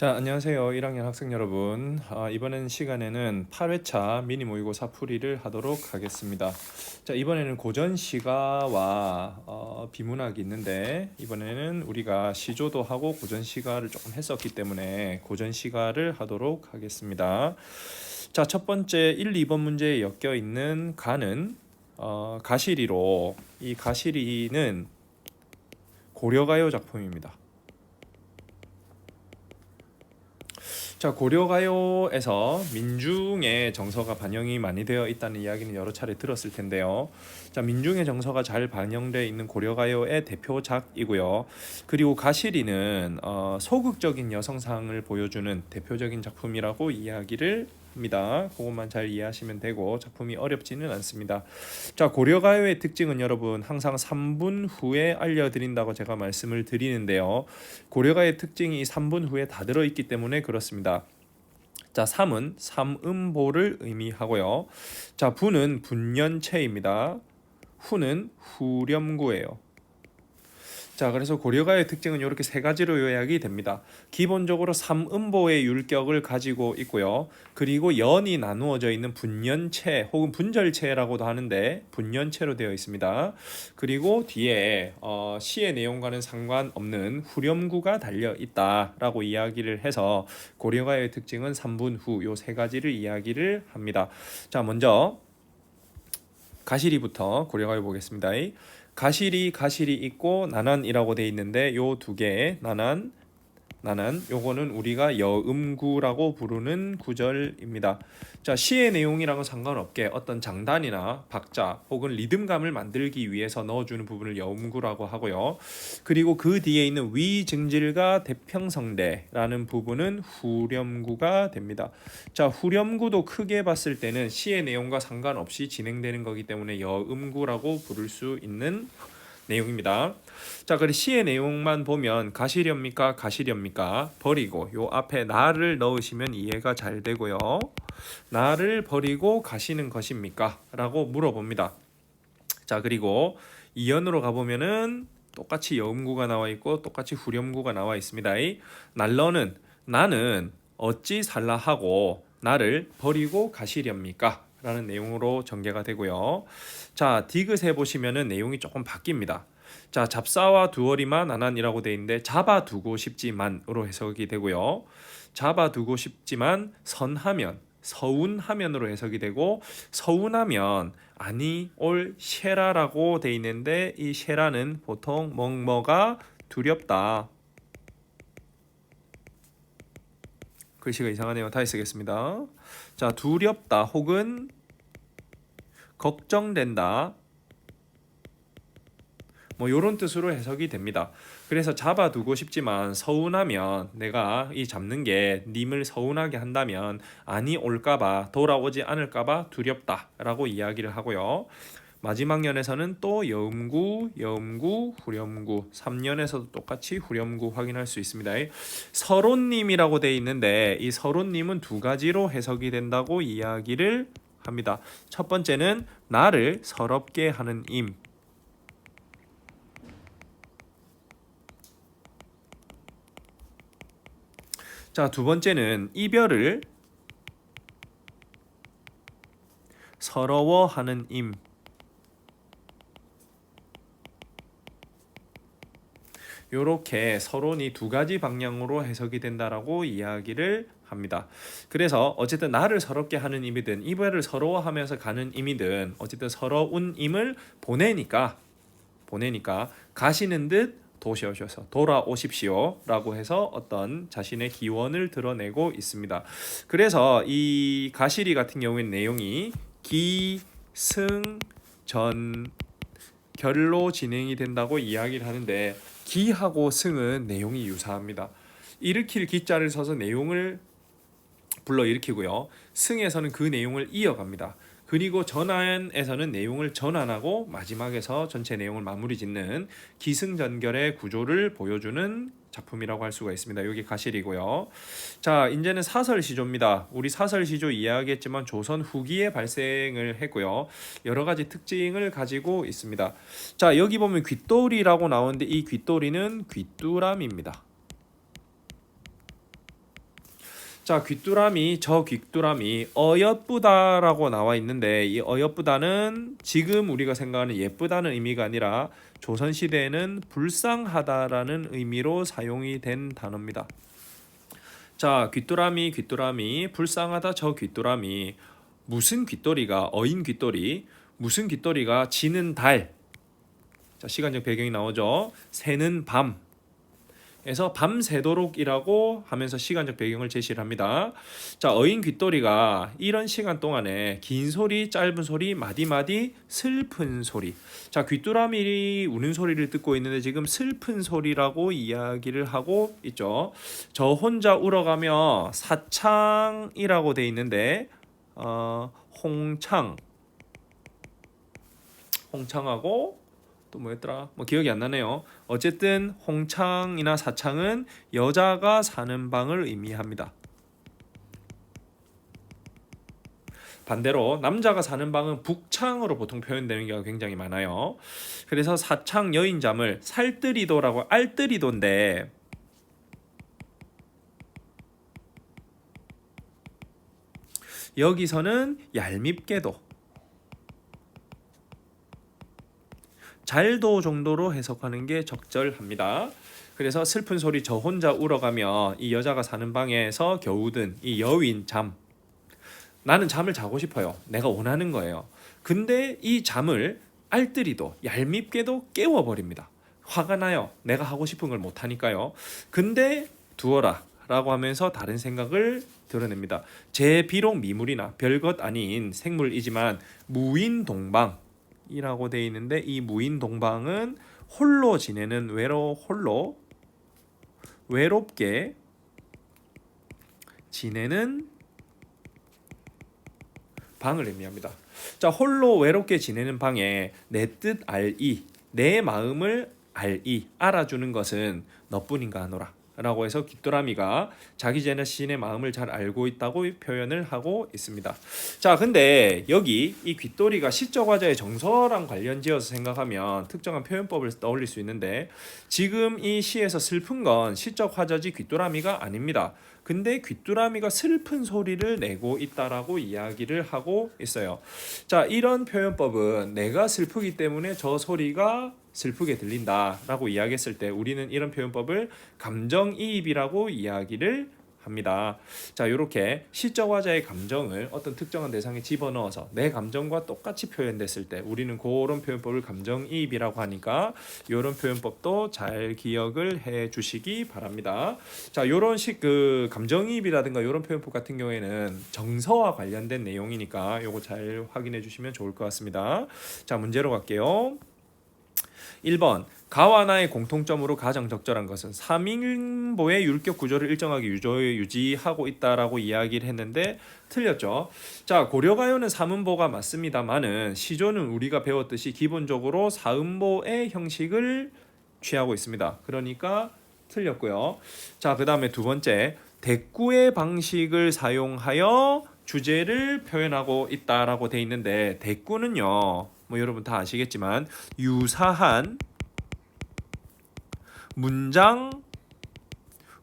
자, 안녕하세요. 1학년 학생 여러분. 이번엔 시간에는 8회차 미니 모의고사 풀이를 하도록 하겠습니다. 자, 이번에는 고전 시가와 비문학이 있는데 이번에는 우리가 시조도 하고 고전 시가를 조금 했었기 때문에 고전 시가를 하도록 하겠습니다. 자, 첫 번째 1, 2번 문제에 엮여 있는 가는 가시리로, 이 가시리는 고려가요 작품입니다. 자, 고려가요에서 민중의 정서가 반영이 많이 되어 있다는 이야기는 여러 차례 들었을 텐데요. 자, 민중의 정서가 잘 반영되어 있는 고려가요의 대표작이고요. 그리고 가시리는 소극적인 여성상을 보여주는 대표적인 작품이라고 이야기를 합니다. 그것만 잘 이해하시면 되고 작품이 어렵지는 않습니다. 자, 고려가요의 특징은 여러분 항상 3분 후에 알려드린다고 제가 말씀을 드리는데요. 고려가요의 특징이 3분 후에 다 들어있기 때문에 그렇습니다. 자, 3은 삼음보를 의미하고요. 자, 부는 분연체입니다. 후는 후렴구예요. 자, 그래서 고려가의 특징은 이렇게 세 가지로 요약이 됩니다. 기본적으로 삼음보의 율격을 가지고 있고요. 그리고 연이 나누어져 있는 분연체 혹은 분절체라고도 하는데 분연체로 되어 있습니다. 그리고 뒤에 시의 내용과는 상관없는 후렴구가 달려 있다라고 이야기를 해서 고려가의 특징은 3분 후 요 세 가지를 이야기를 합니다. 자, 먼저 가시리부터 고려가해 보겠습니다. 가시리 있고 나난이라고 돼 있는데 요 두 개의 나난 요거는 우리가 여음구라고 부르는 구절입니다. 자, 시의 내용이랑은 상관없게 어떤 장단이나 박자 혹은 리듬감을 만들기 위해서 넣어주는 부분을 여음구라고 하고요. 그리고 그 뒤에 있는 위증질과 대평성대라는 부분은 후렴구가 됩니다. 자, 후렴구도 크게 봤을 때는 시의 내용과 상관없이 진행되는 거기 때문에 여음구라고 부를 수 있는 내용입니다. 자, 그리고 시의 내용만 보면 가시렵니까 버리고 요 앞에 나를 넣으시면 이해가 잘 되고요. 나를 버리고 가시는 것입니까? 라고 물어봅니다. 자, 그리고 이연으로 가보면은 똑같이 여음구가 나와 있고 똑같이 후렴구가 나와 있습니다. 날러는 나는 어찌 살라 하고 나를 버리고 가시렵니까? 라는 내용으로 전개가 되고요. 자, 디귿에 보시면은 내용이 조금 바뀝니다. 자, 잡사와 두어리마 나난이라고 되어 있는데 잡아두고 싶지만으로 해석이 되고요. 잡아두고 싶지만 선하면 서운하면으로 해석이 되고 서운하면 아니 올 셰라라고 되어 있는데 이 셰라는 보통 뭐가 두렵다. 글씨가 이상하네요. 다시 쓰겠습니다. 자, 두렵다 혹은 걱정된다. 뭐 이런 뜻으로 해석이 됩니다. 그래서 잡아두고 싶지만 서운하면 내가 이 잡는 게 님을 서운하게 한다면 아니 올까봐 돌아오지 않을까봐 두렵다라고 이야기를 하고요. 마지막 연에서는 또 여음구, 후렴구, 3년에서도 똑같이 후렴구 확인할 수 있습니다. 서론님이라고 되어 있는데 이 서론님은 두 가지로 해석이 된다고 이야기를 합니다. 첫 번째는 나를 서럽게 하는 임. 자, 두 번째는 이별을 서러워하는 임. 요렇게 서론이 두 가지 방향으로 해석이 된다라고 이야기를 합니다. 그래서 어쨌든 나를 서럽게 하는 임이든 이별을 서러워하면서 가는 임이든 어쨌든 서러운 임을 보내니까 가시는 듯 도시오셔서 돌아오십시오 라고 해서 어떤 자신의 기원을 드러내고 있습니다. 그래서 이 가시리 같은 경우에는 내용이 기승전 결로 진행이 된다고 이야기를 하는데 기하고 승은 내용이 유사합니다. 일으킬 기자를 써서 내용을 불러일으키고요. 승에서는 그 내용을 이어갑니다. 그리고 전환에서는 내용을 전환하고 마지막에서 전체 내용을 마무리 짓는 기승전결의 구조를 보여주는 작품이라고 할 수가 있습니다. 여기 가실이고요. 자, 이제는 사설시조입니다. 우리 사설시조 이야기했지만 조선 후기에 발생을 했고요. 여러 가지 특징을 가지고 있습니다. 자, 여기 보면 귓돌이라고 나오는데 이 귓돌이는 귓두람입니다. 자, 귀뚜라미, 저 귀뚜라미 어여쁘다라고 나와 있는데 이 어여쁘다는 지금 우리가 생각하는 예쁘다는 의미가 아니라 조선 시대에는 불쌍하다라는 의미로 사용이 된 단어입니다. 자, 귀뚜라미, 귀뚜라미, 불쌍하다 저 귀뚜라미. 무슨 귀뚜리가 어인 귀뚜리, 무슨 귀뚜리가 지는 달. 자, 시간적 배경이 나오죠. 새는 밤. 에서 밤새도록이라고 하면서 시간적 배경을 제시를 합니다. 자, 어인 귀뚜리가 이런 시간 동안에 긴 소리, 짧은 소리, 마디마디, 슬픈 소리. 자, 귀뚜라미 우는 소리를 듣고 있는데 지금 슬픈 소리라고 이야기를 하고 있죠. 저 혼자 울어가며 사창이라고 돼 있는데 홍창하고 또 뭐였더라? 뭐 기억이 안 나네요. 어쨌든 홍창이나 사창은 여자가 사는 방을 의미합니다. 반대로 남자가 사는 방은 북창으로 보통 표현되는 경우가 굉장히 많아요. 그래서 사창 여인잠을 살뜨리도라고 알뜨리도인데 여기서는 얄밉게도 잘도 정도로 해석하는 게 적절합니다. 그래서 슬픈 소리 저 혼자 울어가며 이 여자가 사는 방에서 겨우 든 이 여윈 잠. 나는 잠을 자고 싶어요. 내가 원하는 거예요. 근데 이 잠을 알뜰히도 얄밉게도 깨워버립니다. 화가 나요. 내가 하고 싶은 걸 못하니까요. 근데 두어라 라고 하면서 다른 생각을 드러냅니다. 제 비록 미물이나 별것 아닌 생물이지만 무인동방 이라고 되어 있는데 이 무인동방은 홀로 지내는 외롭게 지내는 방을 의미합니다. 자, 홀로 외롭게 지내는 방에 내 뜻 알이, 내 마음을 알이, 알아주는 것은 너뿐인가 하노라 라고 해서 귀뚜라미가 자기 자신의 마음을 잘 알고 있다고 표현을 하고 있습니다. 자, 근데 여기 이 귀뚜리가 시적 화자의 정서랑 관련지어서 생각하면 특정한 표현법을 떠올릴 수 있는데 지금 이 시에서 슬픈 건 시적 화자지 귀뚜라미가 아닙니다. 근데 귀뚜라미가 슬픈 소리를 내고 있다라고 이야기를 하고 있어요. 자, 이런 표현법은 내가 슬프기 때문에 저 소리가 슬프게 들린다라고 이야기했을 때 우리는 이런 표현법을 감정이입이라고 이야기를 합니다. 자, 이렇게 시적 화자의 감정을 어떤 특정한 대상에 집어넣어서 내 감정과 똑같이 표현됐을 때 우리는 그런 표현법을 감정이입이라고 하니까 이런 표현법도 잘 기억을 해 주시기 바랍니다. 자, 이런 그 감정이입이라든가 이런 표현법 같은 경우에는 정서와 관련된 내용이니까 이거 잘 확인해 주시면 좋을 것 같습니다. 자, 문제로 갈게요. 1번 가와 나의 공통점으로 가장 적절한 것은 3인보의 율격 구조를 일정하게 유지하고 있다라고 이야기를 했는데 틀렸죠. 자, 고려가요는 3음보가 맞습니다만은 시조는 우리가 배웠듯이 기본적으로 4음보의 형식을 취하고 있습니다. 그러니까 틀렸고요. 자, 그 다음에 두 번째 대꾸의 방식을 사용하여 주제를 표현하고 있다라고 돼 있는데 대꾸는요, 뭐 여러분 다 아시겠지만 유사한 문장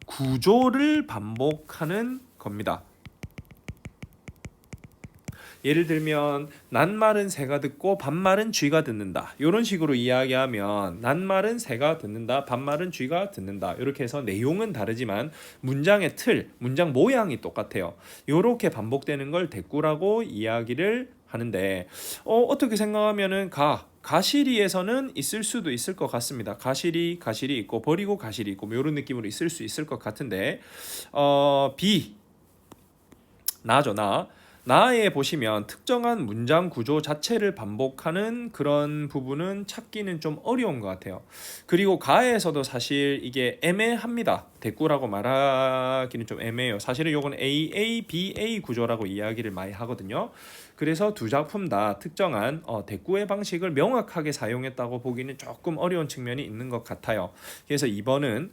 구조를 반복하는 겁니다. 예를 들면 낱말은 새가 듣고 반말은 쥐가 듣는다. 이런 식으로 이야기하면 낱말은 새가 듣는다, 반말은 쥐가 듣는다. 이렇게 해서 내용은 다르지만 문장의 틀, 문장 모양이 똑같아요. 이렇게 반복되는 걸 대꾸라고 이야기를 하는데 어떻게 생각하면은 가시리에서는 있을 수도 있을 것 같습니다. 가시리 있고 버리고 가시리 있고 뭐 이런 느낌으로 있을 수 있을 것 같은데 나죠. 나에 보시면 특정한 문장 구조 자체를 반복하는 그런 부분은 찾기는 좀 어려운 것 같아요. 그리고 가에서도 사실 이게 애매합니다. 대꾸라고 말하기는 좀 애매해요. 사실은 이건 AABA 구조라고 이야기를 많이 하거든요. 그래서 두 작품 다 특정한 대꾸의 방식을 명확하게 사용했다고 보기는 조금 어려운 측면이 있는 것 같아요. 그래서 2번은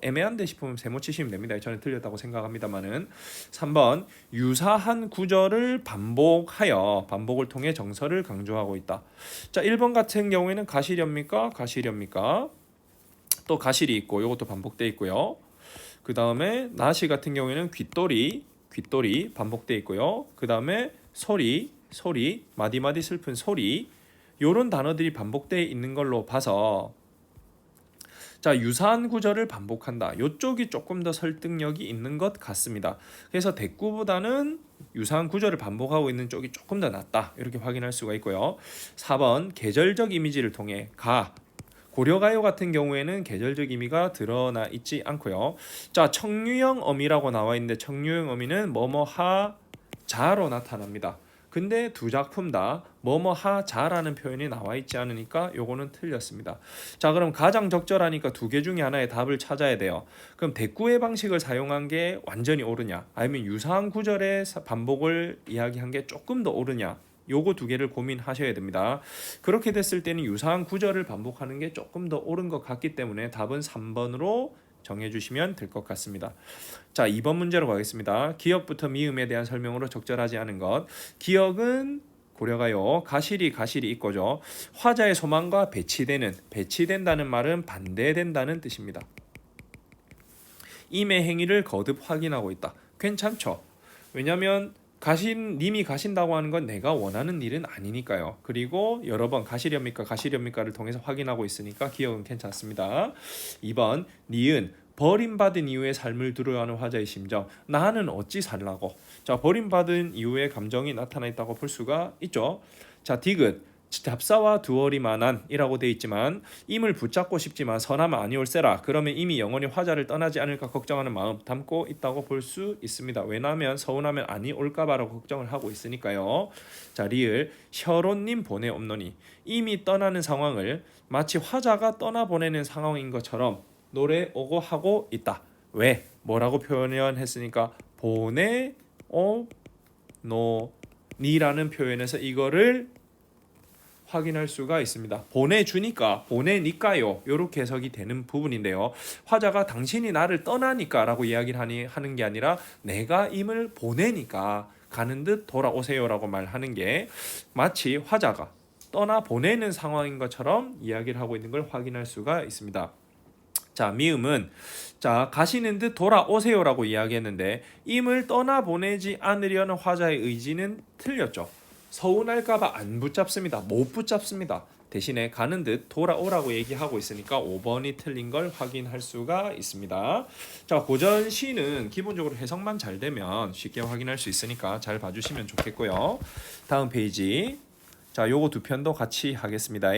애매한데 싶으면 세모 치시면 됩니다. 저는 틀렸다고 생각합니다만은 3번 유사한 구절을 반복을 통해 정서를 강조하고 있다. 자, 1번 같은 경우에는 가시렵니까? 또 가실이 있고 이것도 반복돼 있고요. 그 다음에 나시 같은 경우에는 귀돌이 귓돌이 반복돼 있고요. 그 다음에 소리, 마디마디 슬픈 소리, 요런 단어들이 반복돼 있는 걸로 봐서 자, 유사한 구절을 반복한다. 요쪽이 조금 더 설득력이 있는 것 같습니다. 그래서 대꾸보다는 유사한 구절을 반복하고 있는 쪽이 조금 더 낫다. 이렇게 확인할 수가 있고요. 4번 계절적 이미지를 통해 고려가요 같은 경우에는 계절적 의미가 드러나 있지 않고요. 자, 청유형 어미라고 나와 있는데 청유형 어미는 뭐뭐하 자로 나타납니다. 근데 두 작품 다 뭐뭐하 자라는 표현이 나와 있지 않으니까 요거는 틀렸습니다. 자, 그럼 가장 적절하니까 두 개 중에 하나의 답을 찾아야 돼요. 그럼 대꾸의 방식을 사용한 게 완전히 옳으냐, 아니면 유사한 구절의 반복을 이야기한 게 조금 더 옳으냐, 요거 두 개를 고민하셔야 됩니다. 그렇게 됐을 때는 유사한 구절을 반복하는 게 조금 더 옳은 것 같기 때문에 답은 3번으로 정해주시면 될 것 같습니다. 자, 2번 문제로 가겠습니다. 기역부터 미음에 대한 설명으로 적절하지 않은 것. 기역은 고려가요 가시리 있고죠. 화자의 소망과 배치된다는 말은 반대된다는 뜻입니다. 임의 행위를 거듭 확인하고 있다. 괜찮죠? 왜냐하면 님이 가신다고 하는 건 내가 원하는 일은 아니니까요. 그리고 여러 번 가시렵니까를 통해서 확인하고 있으니까 기억은 괜찮습니다. 2번 니은 버림받은 이후의 삶을 두려워하는 화자의 심정. 나는 어찌 살라고. 자, 버림받은 이후의 감정이 나타나 있다고 볼 수가 있죠. 자, 디귿 잡사와 두어리만한 이라고 돼 있지만 임을 붙잡고 싶지만 선하면 아니올세라. 그러면 이미 영원히 화자를 떠나지 않을까 걱정하는 마음 담고 있다고 볼 수 있습니다. 왜냐하면 서운하면 아니올까봐라고 걱정을 하고 있으니까요. 자, 리을 셔론님 보내옵노니 이미 떠나는 상황을 마치 화자가 떠나보내는 상황인 것처럼 노래 오고 하고 있다. 왜? 뭐라고 표현했으니까 보내오노니라는 표현에서 이거를 확인할 수가 있습니다. 보내니까요. 이렇게 해석이 되는 부분인데요. 화자가 당신이 나를 떠나니까 라고 이야기를 하는 게 아니라 내가 임을 보내니까 가는 듯 돌아오세요라고 말하는 게 마치 화자가 떠나보내는 상황인 것처럼 이야기를 하고 있는 걸 확인할 수가 있습니다. 자, 미음은 자, 가시는 듯 돌아오세요라고 이야기했는데 임을 떠나보내지 않으려는 화자의 의지는 틀렸죠. 서운할까봐 안 붙잡습니다. 못 붙잡습니다. 대신에 가는 듯 돌아오라고 얘기하고 있으니까 5번이 틀린 걸 확인할 수가 있습니다. 자, 고전 시는 기본적으로 해석만 잘 되면 쉽게 확인할 수 있으니까 잘 봐주시면 좋겠고요. 다음 페이지. 자, 요거 두 편도 같이 하겠습니다.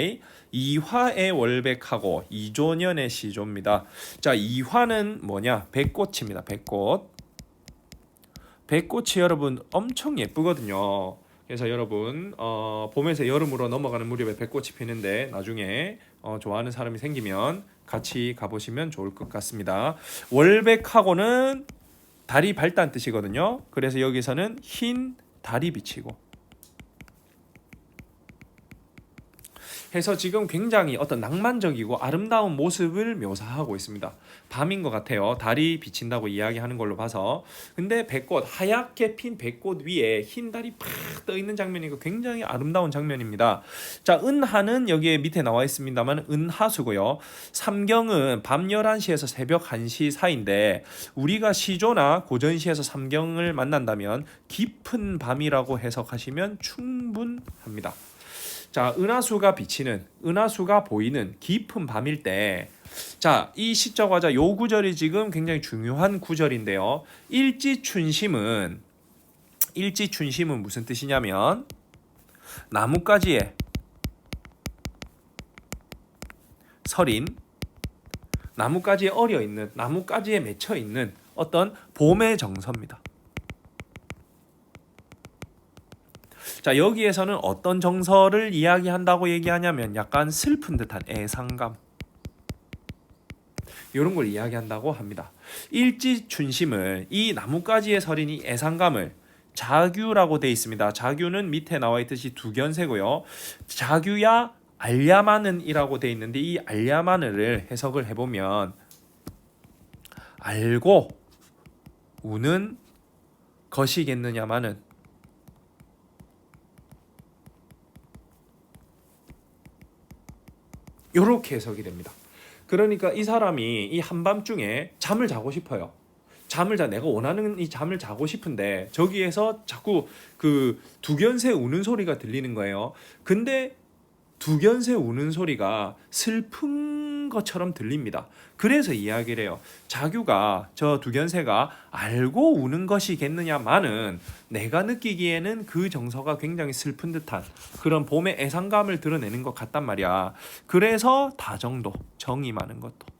이화의 월백하고 이조년의 시조입니다. 자, 이화는 뭐냐? 백꽃입니다. 백꽃이 여러분 엄청 예쁘거든요. 그래서 여러분 봄에서 여름으로 넘어가는 무렵에 백꽃이 피는데 나중에 좋아하는 사람이 생기면 같이 가보시면 좋을 것 같습니다. 월백하고는 달이 밝다는 뜻이거든요. 그래서 여기서는 흰 달이 비치고 해서 지금 굉장히 어떤 낭만적이고 아름다운 모습을 묘사하고 있습니다. 밤인 것 같아요. 달이 비친다고 이야기하는 걸로 봐서. 근데 백꽃, 하얗게 핀 백꽃 위에 흰 달이 팍 떠 있는 장면이고 굉장히 아름다운 장면입니다. 자, 은하는 여기에 밑에 나와 있습니다만 은하수고요. 삼경은 밤 11시에서 새벽 1시 사이인데 우리가 시조나 고전시에서 삼경을 만난다면 깊은 밤이라고 해석하시면 충분합니다. 자, 은하수가 보이는 깊은 밤일 때, 자, 이 시적 화자 요 구절이 지금 굉장히 중요한 구절인데요. 일지춘심은 무슨 뜻이냐면 나뭇가지에 서린, 나뭇가지에 어려 있는, 나뭇가지에 맺혀 있는 어떤 봄의 정서입니다. 자, 여기에서는 어떤 정서를 이야기한다고 얘기하냐면 약간 슬픈 듯한 애상감, 이런 걸 이야기한다고 합니다. 일지춘심을, 이 나뭇가지에 서린 이 애상감을 자규라고 되어 있습니다. 자규는 밑에 나와 있듯이 두견세고요. 자규야 알야마는이라고 되어 있는데 이 알야마는을 해석을 해보면 알고 우는 것이겠느냐마는, 이렇게 해석이 됩니다. 그러니까 이 사람이 이 한밤중에 잠을 자고 싶어요. 내가 원하는 이 잠을 자고 싶은데 저기에서 자꾸 그 두견새 우는 소리가 들리는 거예요. 근데 두견새 우는 소리가 슬픈 것처럼 들립니다. 그래서 이야기를 해요. 자규가 저 두견새가 알고 우는 것이겠느냐마는 내가 느끼기에는 그 정서가 굉장히 슬픈 듯한 그런 봄의 애상감을 드러내는 것 같단 말이야. 그래서 다정도, 정이 많은 것도.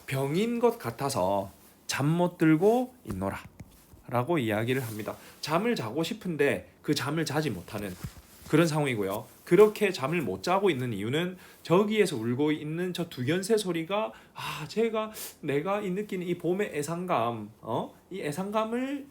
병인 것 같아서 잠 못 들고 있노라 라고 이야기를 합니다. 잠을 자고 싶은데 그 잠을 자지 못하는 그런 상황이고요. 그렇게 잠을 못 자고 있는 이유는 저기에서 울고 있는 저 두견새 소리가 내가 이 느끼는 이 봄의 애상감, 이 애상감을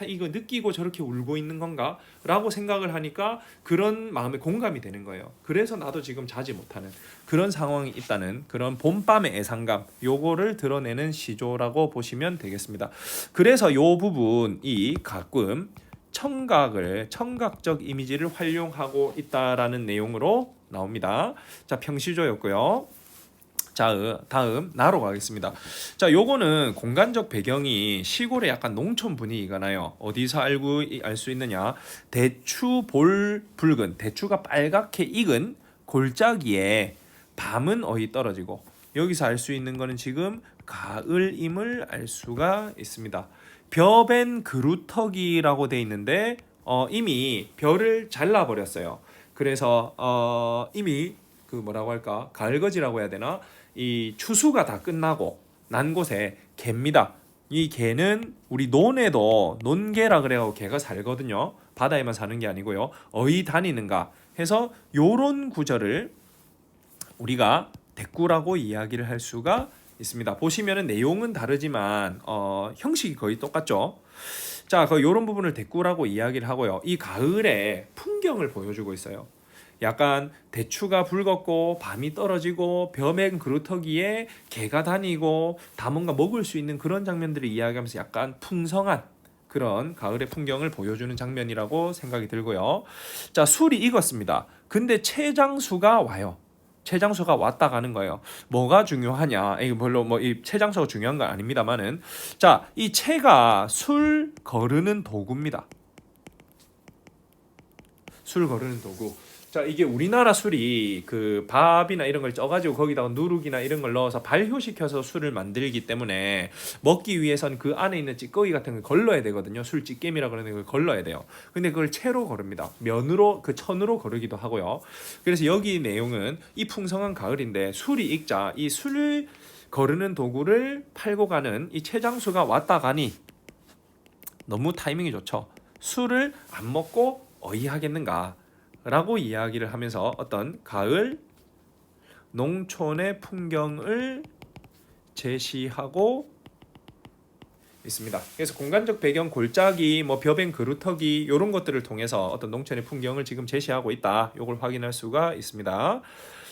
이거 느끼고 저렇게 울고 있는 건가? 라고 생각을 하니까 그런 마음에 공감이 되는 거예요. 그래서 나도 지금 자지 못하는 그런 상황이 있다는 그런 봄밤의 애상감, 요거를 드러내는 시조라고 보시면 되겠습니다. 그래서 요 부분이 가끔 청각적 이미지를 활용하고 있다라는 내용으로 나옵니다. 자, 평시조였고요. 자, 다음 나로 가겠습니다. 자, 요거는 공간적 배경이 시골의 약간 농촌 분위기가 나요. 어디서 알 수 있느냐? 대추 볼 붉은, 대추가 빨갛게 익은 골짜기에 밤은 어이 떨어지고, 여기서 알 수 있는 거는 지금 가을임을 알 수가 있습니다. 벼벤 그루터기라고 돼 있는데 이미 벼를 잘라 버렸어요. 그래서 이미 그 뭐라고 할까? 가을거지라고 해야 되나? 이 추수가 다 끝나고 난 곳에 개입니다. 이 개는 우리 논에도 논개라 그래요. 개가 살거든요. 바다에만 사는 게 아니고요. 어이 다니는가 해서 요런 구절을 우리가 대꾸라고 이야기를 할 수가 있습니다. 보시면은 내용은 다르지만 형식이 거의 똑같죠. 자, 요런 부분을 대꾸라고 이야기를 하고요. 이 가을의 풍경을 보여주고 있어요. 약간 대추가 붉었고 밤이 떨어지고 벼맨 그루터기에 개가 다니고 다 뭔가 먹을 수 있는 그런 장면들을 이야기하면서 약간 풍성한 그런 가을의 풍경을 보여주는 장면이라고 생각이 들고요. 자, 술이 익었습니다. 근데 채장수가 와요. 채장수가 왔다 가는 거예요. 뭐가 중요하냐? 이게 별로 이 채장수가 중요한 건 아닙니다만은, 자, 이 채가 술 거르는 도구입니다. 술 거르는 도구. 자, 이게 우리나라 술이 그 밥이나 이런 걸 쪄가지고 거기다가 누룩이나 이런 걸 넣어서 발효시켜서 술을 만들기 때문에 먹기 위해선 그 안에 있는 찌꺼기 같은 걸 걸러야 되거든요. 술 찌개미라 그러는 걸 걸러야 돼요. 근데 그걸 채로 거릅니다. 면으로, 그 천으로 거르기도 하고요. 그래서 여기 내용은 이 풍성한 가을인데 술이 익자 이 술 거르는 도구를 팔고 가는 이 채장수가 왔다 가니 너무 타이밍이 좋죠. 술을 안 먹고 어이하겠는가 라고 이야기를 하면서 어떤 가을 농촌의 풍경을 제시하고 있습니다. 그래서 공간적 배경, 골짜기, 벼벤 그루터기 이런 것들을 통해서 어떤 농촌의 풍경을 지금 제시하고 있다. 이걸 확인할 수가 있습니다.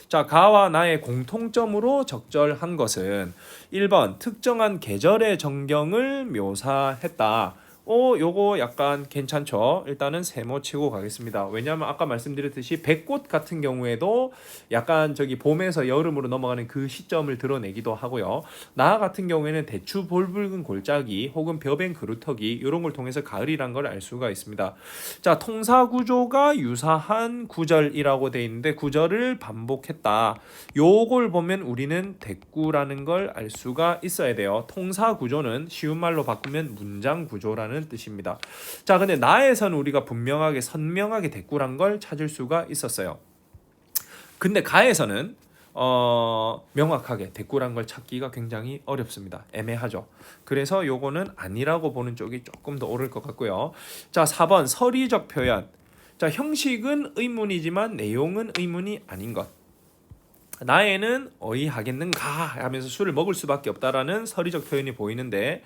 자, 가와 나의 공통점으로 적절한 것은 1번 특정한 계절의 전경을 묘사했다. 요거 약간 괜찮죠. 일단은 세모 치고 가겠습니다. 왜냐하면 아까 말씀드렸듯이 백꽃 같은 경우에도 약간 저기 봄에서 여름으로 넘어가는 그 시점을 드러내기도 하고요. 나 같은 경우에는 대추 볼붉은 골짜기 혹은 벼벤 그루터기 이런 걸 통해서 가을이란 걸 알 수가 있습니다. 자, 통사 구조가 유사한 구절이라고 돼 있는데 구절을 반복했다. 요걸 보면 우리는 대꾸라는 걸 알 수가 있어야 돼요. 통사 구조는 쉬운 말로 바꾸면 문장 구조라는 뜻입니다. 자, 근데 나에서는 우리가 분명하게 선명하게 대꾸란 걸 찾을 수가 있었어요. 근데 가에서는 명확하게 대꾸란 걸 찾기가 굉장히 어렵습니다. 애매하죠. 그래서 요거는 아니라고 보는 쪽이 조금 더 옳을 것 같고요. 자, 4번 서리적 표현. 자, 형식은 의문이지만 내용은 의문이 아닌 것. 나에는 어이하겠는가 하면서 술을 먹을 수밖에 없다라는 서리적 표현이 보이는데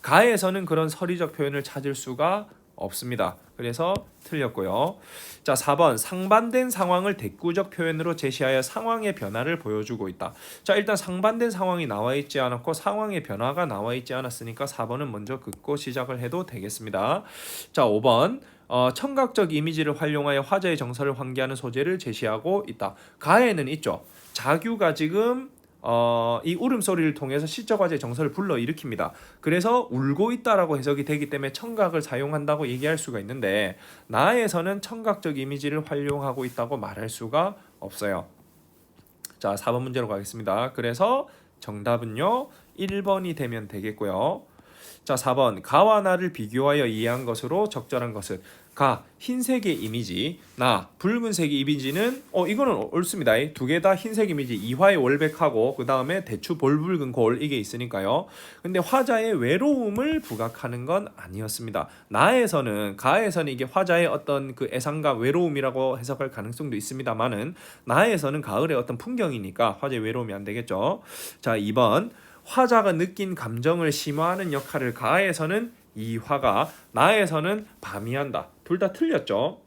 가에서는 그런 서리적 표현을 찾을 수가 없습니다. 그래서 틀렸고요. 자, 4번 상반된 상황을 대꾸적 표현으로 제시하여 상황의 변화를 보여주고 있다. 자, 일단 상반된 상황이 나와 있지 않았고 상황의 변화가 나와 있지 않았으니까 4번은 먼저 긋고 시작을 해도 되겠습니다. 자, 5번 청각적 이미지를 활용하여 화자의 정서를 환기하는 소재를 제시하고 있다. 가에는 있죠. 자규가 지금 이 울음소리를 통해서 시적 화재의 정서를 불러일으킵니다. 그래서 울고 있다라고 해석이 되기 때문에 청각을 사용한다고 얘기할 수가 있는데 나에서는 청각적 이미지를 활용하고 있다고 말할 수가 없어요. 자, 4번 문제로 가겠습니다. 그래서 정답은요 1번이 되면 되겠고요. 자, 4번 가와 나를 비교하여 이해한 것으로 적절한 것은 가 흰색의 이미지, 나 붉은색의 이미지는 이거는 옳습니다. 두 개 다 흰색 이미지 이화의 월백하고 그 다음에 대추 볼붉은 골 이게 있으니까요. 근데 화자의 외로움을 부각하는 건 아니었습니다. 가에서는 이게 화자의 어떤 그 애상감 외로움이라고 해석할 가능성도 있습니다만은 나에서는 가을의 어떤 풍경이니까 화자의 외로움이 안 되겠죠. 자, 2번 화자가 느낀 감정을 심화하는 역할을 가에서는 이화가 나에서는 밤이 한다. 둘 다 틀렸죠.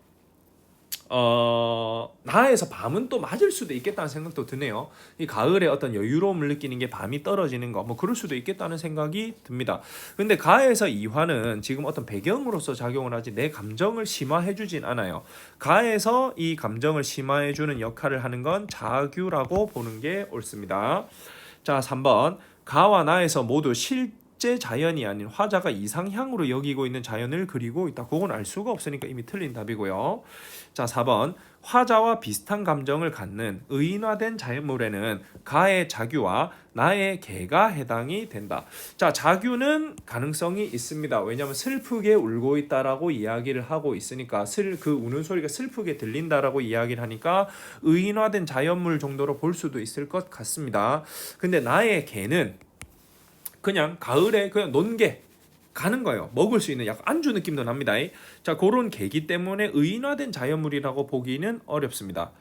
나에서 밤은 또 맞을 수도 있겠다는 생각도 드네요. 이 가을에 어떤 여유로움을 느끼는 게 밤이 떨어지는 거, 뭐 그럴 수도 있겠다는 생각이 듭니다. 근데 가에서 이화는 지금 어떤 배경으로서 작용을 하지 내 감정을 심화해주진 않아요. 가에서 이 감정을 심화해주는 역할을 하는 건 자규라고 보는 게 옳습니다. 자, 3번 가와 나에서 모두 실제 자연이 아닌 화자가 이상향으로 여기고 있는 자연을 그리고 있다. 그건 알 수가 없으니까 이미 틀린 답이고요. 자, 4번 화자와 비슷한 감정을 갖는 의인화된 자연물에는 가의 자규와 나의 개가 해당이 된다. 자, 자규는 가능성이 있습니다. 왜냐하면 슬프게 울고 있다라고 이야기를 하고 있으니까 그 우는 소리가 슬프게 들린다라고 이야기를 하니까 의인화된 자연물 정도로 볼 수도 있을 것 같습니다. 근데 나의 개는 그냥 가을에 그냥 논개 가는 거예요. 먹을 수 있는 약간 안주 느낌도 납니다. 자, 그런 계기 때문에 의인화된 자연물이라고 보기는 어렵습니다.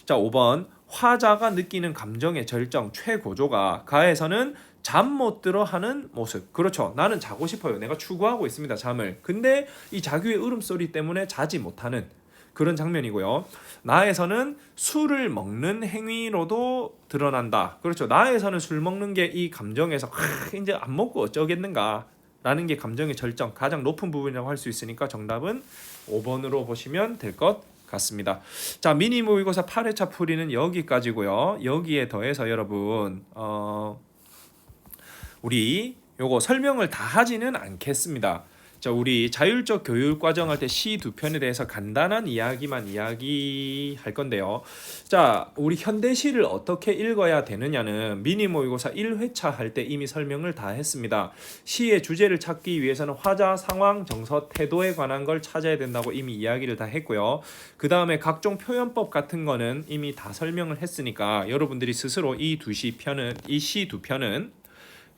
자, 5번 화자가 느끼는 감정의 절정 최고조가 가에서는 잠 못 들어 하는 모습. 그렇죠. 나는 자고 싶어요. 내가 추구하고 있습니다. 잠을. 근데 이 자규의 울음소리 때문에 자지 못하는 그런 장면이고요. 나에서는 술을 먹는 행위로도 드러난다. 그렇죠. 나에서는 술 먹는 게 이 감정에서 이제 안 먹고 어쩌겠는가 라는 게 감정의 절정 가장 높은 부분이라고 할 수 있으니까 정답은 5번으로 보시면 될 것 같습니다. 자, 미니 모의고사 8회차 풀이는 여기까지고요. 여기에 더해서 여러분 우리 요거 설명을 다 하지는 않겠습니다. 자, 우리 자율적 교육 과정 할 때 시 두 편에 대해서 간단한 이야기만 이야기할 건데요. 자, 우리 현대시를 어떻게 읽어야 되느냐는 미니 모의고사 1회차 할 때 이미 설명을 다 했습니다. 시의 주제를 찾기 위해서는 화자, 상황, 정서, 태도에 관한 걸 찾아야 된다고 이미 이야기를 다 했고요. 그 다음에 각종 표현법 같은 거는 이미 다 설명을 했으니까 여러분들이 스스로 이 시 두 편은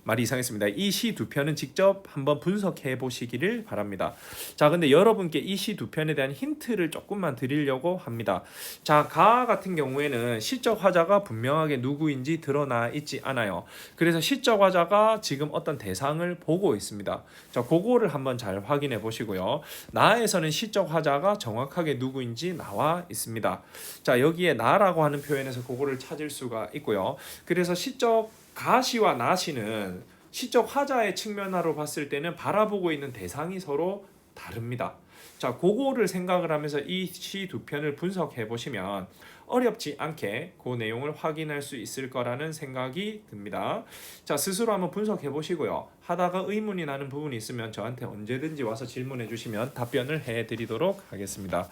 말이 이상했습니다. 이 시 두 편은 직접 한번 분석해 보시기를 바랍니다. 자, 근데 여러분께 이 시 두 편에 대한 힌트를 조금만 드리려고 합니다. 자, 가 같은 경우에는 시적 화자가 분명하게 누구인지 드러나 있지 않아요. 그래서 시적 화자가 지금 어떤 대상을 보고 있습니다. 자, 그거를 한번 잘 확인해 보시고요. 나에서는 시적 화자가 정확하게 누구인지 나와 있습니다. 자, 여기에 나라고 하는 표현에서 그거를 찾을 수가 있고요. 그래서 시적 가시와 나시는 시적 화자의 측면으로 봤을 때는 바라보고 있는 대상이 서로 다릅니다. 자, 그거를 생각을 하면서 이 시 두 편을 분석해 보시면 어렵지 않게 그 내용을 확인할 수 있을 거라는 생각이 듭니다. 자, 스스로 한번 분석해 보시고요. 하다가 의문이 나는 부분이 있으면 저한테 언제든지 와서 질문해 주시면 답변을 해 드리도록 하겠습니다.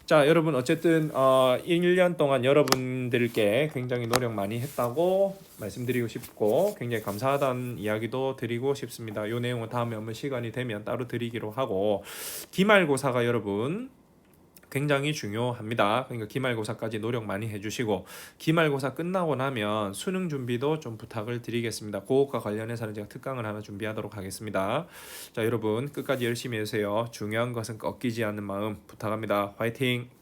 자, 여러분 어쨌든 1년 동안 여러분들께 굉장히 노력 많이 했다고 말씀드리고 싶고 굉장히 감사하다는 이야기도 드리고 싶습니다. 이 내용은 다음에 한번 시간이 되면 따로 드리기로 하고 기말고사가 여러분 굉장히 중요합니다. 그러니까 기말고사까지 노력 많이 해주시고 기말고사 끝나고 나면 수능 준비도 좀 부탁을 드리겠습니다. 그것과 관련해서는 제가 특강을 하나 준비하도록 하겠습니다. 자, 여러분 끝까지 열심히 해주세요. 중요한 것은 꺾이지 않는 마음 부탁합니다. 화이팅!